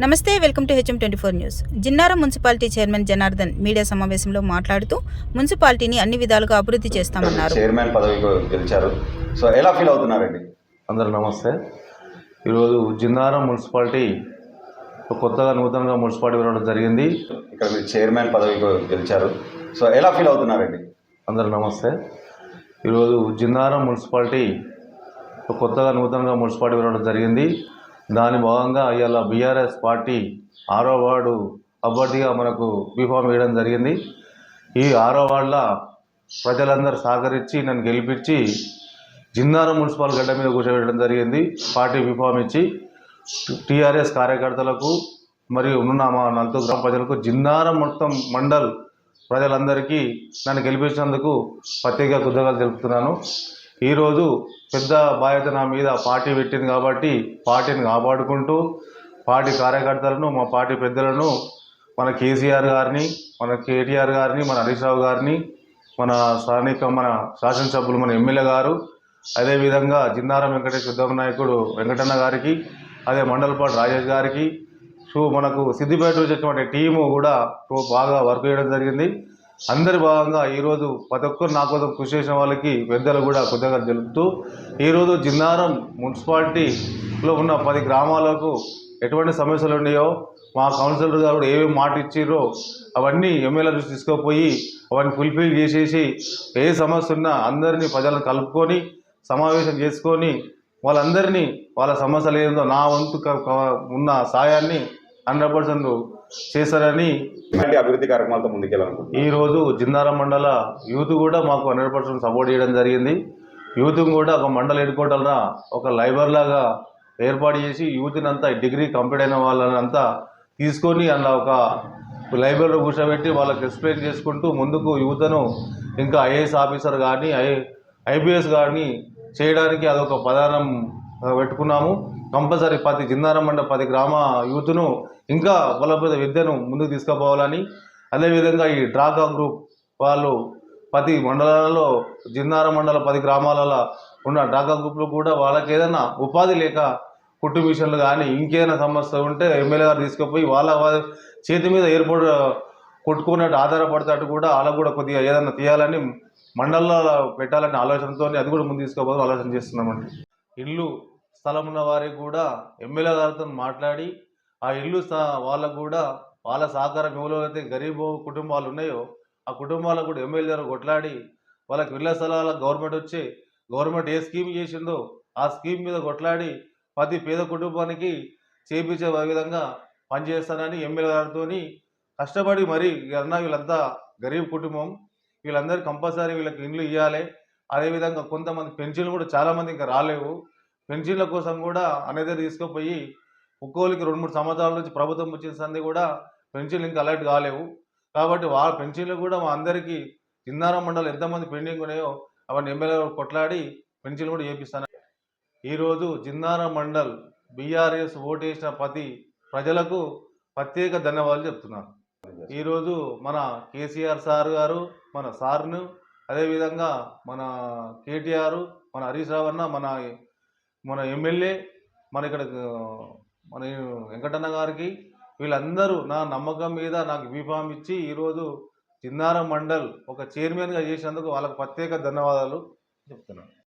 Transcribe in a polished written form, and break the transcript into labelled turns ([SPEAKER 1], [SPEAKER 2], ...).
[SPEAKER 1] నమస్తే, welcome to HM24 news. Jinnaram municipality chairman Janardhan media సమావేశంలో మాట్లాడుతూ మున్సిపాలిటీని అన్ని విధాలుగా అభివృద్ధి చేస్తామన్నారు.
[SPEAKER 2] చైర్మన్ పదవికి గెలిచారు. సో ఎలా ఫీల్ అవుతున్నారండి?
[SPEAKER 3] అందరూ నమస్తే. ఈరోజు జిన్నారం మున్సిపాలిటీ కొత్తగా నూతనంగా మున్సిపాలిటీ రావడం జరిగింది.
[SPEAKER 2] ఇక్కడ మీరు చైర్మన్ పదవికి గెలిచారు. సో ఎలా ఫీల్ అవుతున్నారండి?
[SPEAKER 3] అందరూ నమస్తే. ఈరోజు జిన్నారం మున్సిపాలిటీ కొత్తగా నూతనంగా మున్సిపాలిటీ రావడం జరిగింది. దాని భాగంగా ఇవాళ బీఆర్ఎస్ పార్టీ 6వ వార్డు అభ్యర్థిగా మనకు బీఫామ్ వేయడం జరిగింది. ఈ 6వ వార్డుల ప్రజలందరూ సహకరించి నన్ను గెలిపించి జిన్నారం మున్సిపల్ గడ్డ మీద కూర్చోబెట్టడం జరిగింది. పార్టీ బీఫామ్ ఇచ్చి టీఆర్ఎస్ కార్యకర్తలకు మరియు ఉన్న మా నలుగురు గ్రామ ప్రజలకు జిన్నారం మొత్తం మండల్ ప్రజలందరికీ నన్ను గెలిపించినందుకు ప్రత్యేక కృతజ్ఞతలు తెలుపుతున్నాను. ఈరోజు పెద్ద బాధ్యత నా మీద పార్టీ పెట్టింది కాబట్టి పార్టీని కాపాడుకుంటూ పార్టీ కార్యకర్తలను, మా పార్టీ పెద్దలను, మన కేసీఆర్ గారిని, మన కేటీఆర్ గారిని, మన హరీష్ రావు గారిని, మన స్థానిక మన శాసనసభ్యులు, మన ఎమ్మెల్యే గారు, అదేవిధంగా జిన్నారం వెంకటేశ్వర ఉద్యమ నాయకుడు వెంకటన్న గారికి, అదే మండలపాటి రాజేష్ గారికి, మనకు సిద్దిపేట వచ్చేటువంటి టీము కూడా బాగా వర్క్ చేయడం జరిగింది. అందరి భాగంగా ఈరోజు ప్రతి ఒక్కరు నా కోసం కృషి చేసిన వాళ్ళకి పెద్దలు కూడా కృతజ్ఞతలు తెలుపుతూ ఈరోజు జిన్నారం మున్సిపాలిటీలో ఉన్న 10 గ్రామాలకు ఎటువంటి సమస్యలు ఉన్నాయో మా కౌన్సిలర్ గారు ఏమేమి మాట ఇచ్చిర్రో అవన్నీ ఎమ్మెల్యే దృష్టి తీసుకుపోయి అవన్నీ ఫుల్ఫిల్ చేసేసి ఏ సమస్య ఉన్నా అందరినీ ప్రజలను కలుపుకొని సమావేశం చేసుకొని వాళ్ళందరినీ వాళ్ళ సమస్యలు ఏందో నా వంతు ఉన్న సాయాన్ని 100% చేశారని
[SPEAKER 2] అభివృద్ధి కార్యక్రమాలతో ముందుకెళ్ళాలనుకుంటున్నాను.
[SPEAKER 3] ఈరోజు జిన్నారం మండల యూత్ కూడా మాకు 100% సపోర్ట్ చేయడం జరిగింది. యూత్ కూడా ఒక మండల హెడ్ క్వార్టర్న ఒక లైబ్రరీ లాగా ఏర్పాటు చేసి యూత్ని అంతా డిగ్రీ కంప్లీట్ అయిన వాళ్ళని అంతా తీసుకొని అందులో ఒక లైబ్రరీలో కూర్చోబెట్టి వాళ్ళకి ఎక్స్ప్లెయిన్ చేసుకుంటూ ముందుకు యూత్ను ఇంకా ఐఏఎస్ ఆఫీసర్ కానీ ఐపీఎస్ కానీ చేయడానికి అదొక ప్రధానం పెట్టుకున్నాము. కంపల్సరీ ప్రతి జిన్నారం మండల 10 గ్రామ యూత్ను ఇంకా బలపద విద్యను ముందుకు తీసుకుపోవాలని, అదేవిధంగా ఈ డ్రాకా గ్రూప్ వాళ్ళు ప్రతి మండలాలలో జిన్నారం మండల 10 గ్రామాలలో ఉన్న డ్రాకా గ్రూప్లు కూడా వాళ్ళకి ఏదైనా ఉపాధి లేక కుట్టు మిషన్లు కానీ ఇంకేదైనా సమస్య ఉంటే ఎమ్మెల్యే గారు తీసుకుపోయి వాళ్ళ చేతి మీద ఏర్పాటు కొట్టుకున్నట్టు ఆధారపడతాడు కూడా వాళ్ళకు కూడా కొద్దిగా ఏదైనా తీయాలని మండలాల్లో పెట్టాలని ఆలోచనతో అది కూడా ముందు తీసుకోబోదు ఆలోచన చేస్తున్నామండి. ఇల్లు స్థలం ఉన్న వారికి కూడా ఎమ్మెల్యే గారితో మాట్లాడి ఆ ఇల్లు వాళ్ళకు కూడా వాళ్ళ సహకారం ఎవరైతే గరీబ్ కుటుంబాలు ఉన్నాయో ఆ కుటుంబాలకు కూడా ఎమ్మెల్యే గారు కొట్లాడి వాళ్ళకి ఇళ్ల స్థలాల గవర్నమెంట్ ఏ స్కీమ్ చేసిందో ఆ స్కీమ్ మీద కొట్లాడి ప్రతి పేద కుటుంబానికి చేపించే విధంగా పనిచేస్తానని ఎమ్మెల్యే గారితో కష్టపడి మరి అన్న వీళ్ళంతా గరీబ్ కుటుంబం, వీళ్ళందరూ కంపల్సరీ వీళ్ళకి ఇండ్లు ఇవ్వాలి. అదేవిధంగా కొంతమంది పెన్షన్లు కూడా చాలామంది ఇంకా రాలేవు. పెన్షన్ల కోసం కూడా అనేది తీసుకుపోయి ఒక్కోళ్ళకి 2-3 సంవత్సరాల నుంచి ప్రభుత్వం వచ్చిన సంది కూడా పెన్షన్లు ఇంకా అలర్ట్ కాలేవు. కాబట్టి వాళ్ళ పెన్షన్లు కూడా మా అందరికీ జిన్నారం మండలం ఎంతమంది పెండింగ్ ఉన్నాయో అవన్నీ ఎమ్మెల్యే కొట్లాడి పెన్షన్లు కూడా చేపిస్తాను. ఈరోజు జిన్నారం మండల్ బీఆర్ఎస్ ఓటేసిన ప్రతి ప్రజలకు ప్రత్యేక ధన్యవాదాలు చెప్తున్నాను. ఈరోజు మన కేసీఆర్ సార్ గారు, మన సార్ను, అదేవిధంగా మన కేటీఆర్, మన హరీష్ రావు అన్న, మన ఎమ్మెల్యే, మన ఇక్కడ మన వెంకటన్న గారికి, వీళ్ళందరూ నా నమ్మకం మీద నాకు బీఫామ్ ఇచ్చి ఈరోజు జిన్నారం మండల్ ఒక చైర్మన్గా చేసినందుకు వాళ్ళకు ప్రత్యేక ధన్యవాదాలు చెప్తున్నాను.